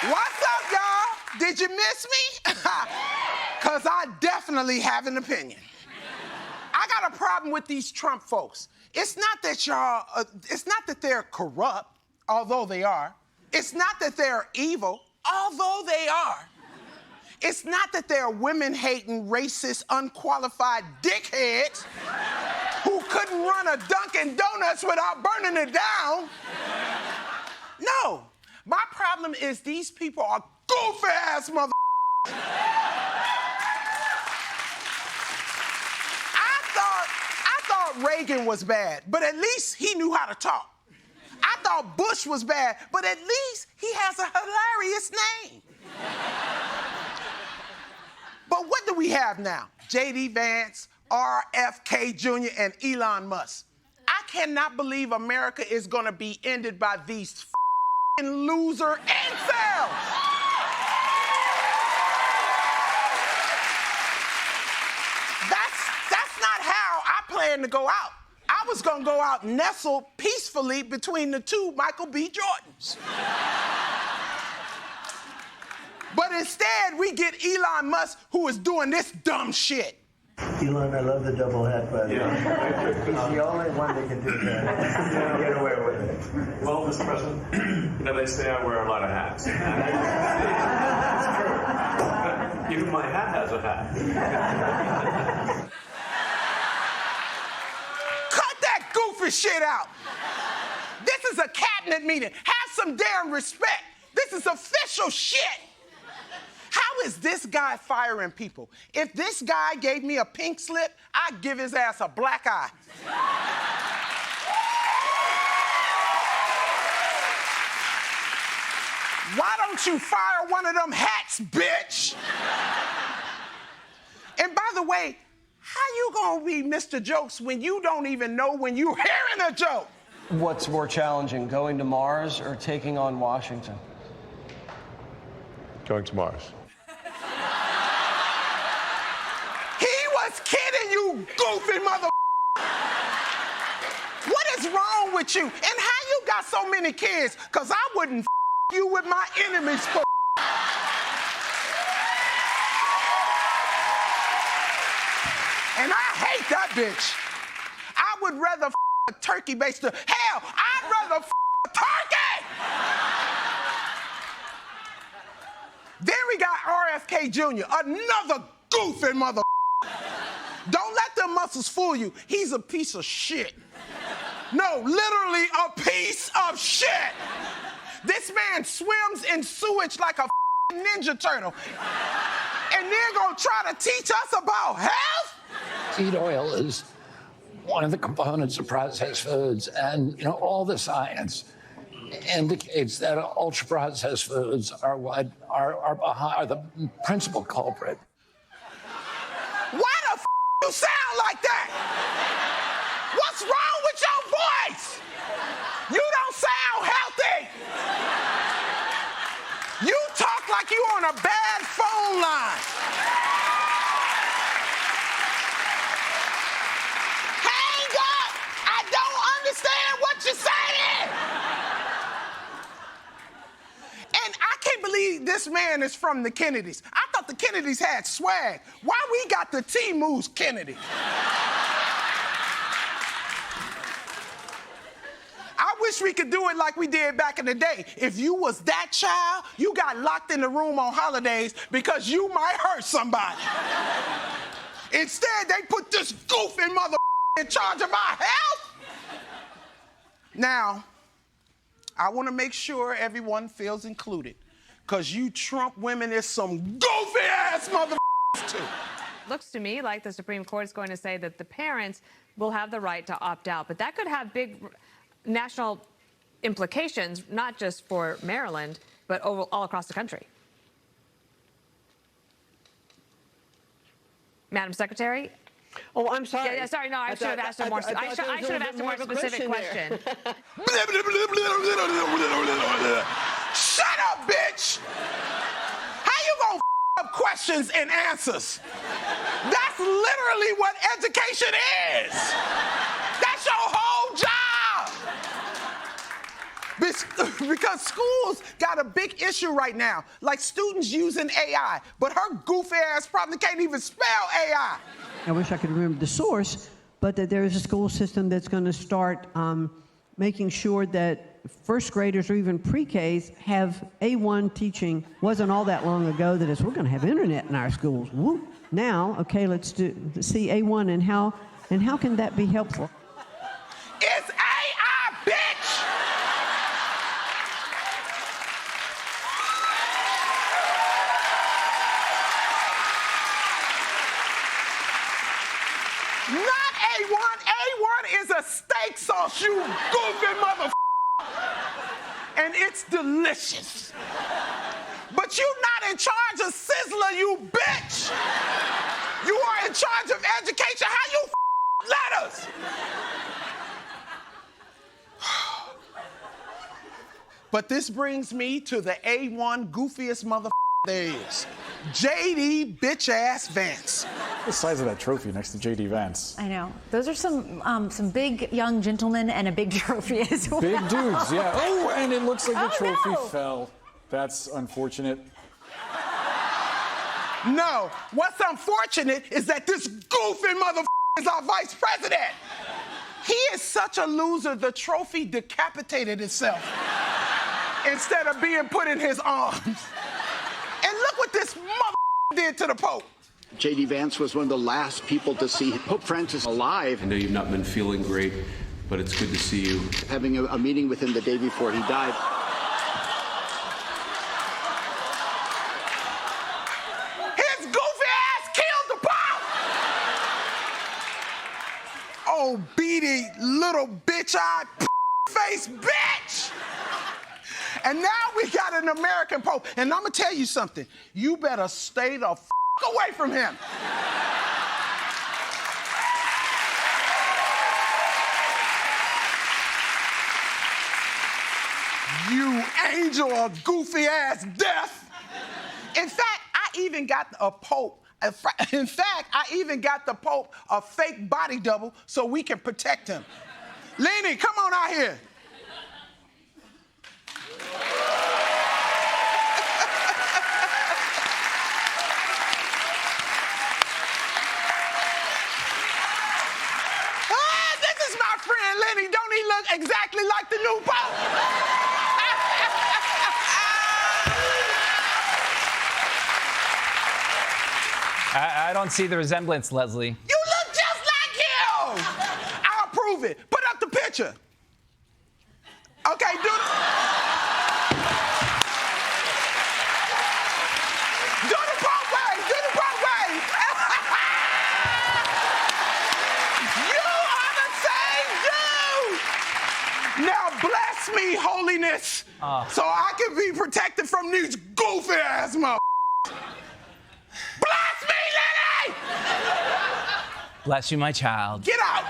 What's up, y'all? Did you miss me? Because I definitely have an opinion. I got a problem with these Trump folks. It's not that it's not that they're corrupt, although they are. It's not that they're evil, although they are. It's not that they're women-hating, racist, unqualified dickheads who couldn't run a Dunkin' Donuts without burning it down. No. My problem is these people are goofy-ass mother. I thought Reagan was bad, but at least he knew how to talk. I thought Bush was bad, but at least he has a hilarious name. But what do we have now? JD Vance, RFK Jr., and Elon Musk. I cannot believe America is gonna be ended by these loser incels. That's not how I plan to go out. I was gonna go out nestled peacefully between the two Michael B. Jordans. But instead, we get Elon Musk, who is doing this dumb shit. Elon, I love the double hat, by the way. He's the only one that can do that. Get away with it. Well, Mr. President, they say I wear a lot of hats. It's true. Even my hat has a hat. Cut that goofy shit out. This is a cabinet meeting. Have some damn respect. This is official shit. How is this guy firing people? If this guy gave me a pink slip, I'd give his ass a black eye. Why don't you fire one of them hats, bitch? And by the way, how you gonna be Mr. Jokes when you don't even know when you're hearing a joke? What's more challenging, going to Mars or taking on Washington? Going to Mars. Kidding, you goofy mother. What is wrong with you? And how you got so many kids? Because I wouldn't you with my enemies for. And I hate that bitch. I would rather a turkey baster. Hell, I'd rather a turkey. Then we got RFK Jr., another goofy mother. Don't let them muscles fool you. He's a piece of shit. No, literally a piece of shit. This man swims in sewage like a ninja turtle. And then gonna try to teach us about health? Seed oil is one of the components of processed foods, and all the science indicates that ultra-processed foods are what are the principal culprit. You sound like that. What's wrong with your voice? You don't sound healthy. You talk like you on a bad phone line. Hang up. I don't understand what you're saying. And I can't believe this man is from the Kennedys. I thought the Kennedys had swag. Why we got the T. Moose Kennedy? I wish we could do it like we did back in the day. If you was that child, you got locked in the room on holidays because you might hurt somebody. Instead, they put this goofy mother in charge of our health. Now, I want to make sure everyone feels included, because you Trump women is some goofy-ass mother too. Looks to me like the Supreme Court is going to say that the parents will have the right to opt out, but that could have big national implications, not just for Maryland, but all across the country. Madam Secretary? Oh, I'm sorry. Yeah, sorry. No, I should have asked a more. I should have asked a more specific question. Shut up, bitch! How you gonna up questions and answers? That's literally what education is. That's your whole job. Because schools got a big issue right now, like students using AI, but her goofy ass probably can't even spell AI. I wish I could remember the source, but that there is a school system that's going to start making sure that first graders or even pre-Ks have A1 teaching. Wasn't all that long ago that we're going to have internet in our schools. Whoop. Now, okay, let's see A1 and how can that be helpful? It's AI, bitch! Not A1. A1 is a steak sauce, you goofy motherfucker. And it's delicious. But you're not in charge of Sizzler, you bitch. You are in charge of education. How you let us? But this brings me to the A1 goofiest motherfucker there is. JD bitch-ass Vance. The size of that trophy next to JD Vance. I know. Those are some big young gentlemen and a big trophy as well. Big dudes, yeah. Oh, and it looks like the trophy no. fell. That's unfortunate. No, what's unfortunate is that this goofy motherfucker is our vice president. He is such a loser, the trophy decapitated itself instead of being put in his arms. And look what this motherfucker did to the Pope. JD Vance was one of the last people to see Pope Francis alive. I know you've not been feeling great, but it's good to see you. Having a meeting with him the day before he died. His goofy ass killed the Pope! Oh, beady little bitch-eyed face bitch! And now we got an American Pope. And I'm gonna tell you something. You better stay the away from him. You angel of goofy ass death. In fact, I even got a Pope. In fact, I even got the Pope a fake body double so we can protect him. Lenny, come on out here. This is my friend Lenny. Don't he look exactly like the new Pope? I don't see the resemblance, Leslie. You look just like him! I'll prove it. Put up the picture. Okay, do the Pope way! Do the Pope way! You are the same dude! Now bless me, holiness, so I can be protected from these goofy ass motherfuckers. Bless me, Lenny! Bless you, my child. Get out!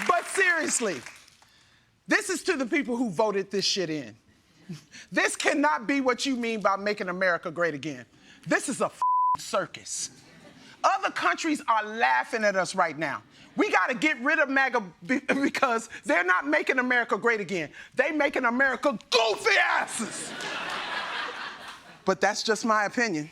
But seriously, this is to the people who voted this shit in. This cannot be what you mean by making America great again. This is a circus. Other countries are laughing at us right now. We got to get rid of MAGA because they're not making America great again. They making America goofy asses. But that's just my opinion.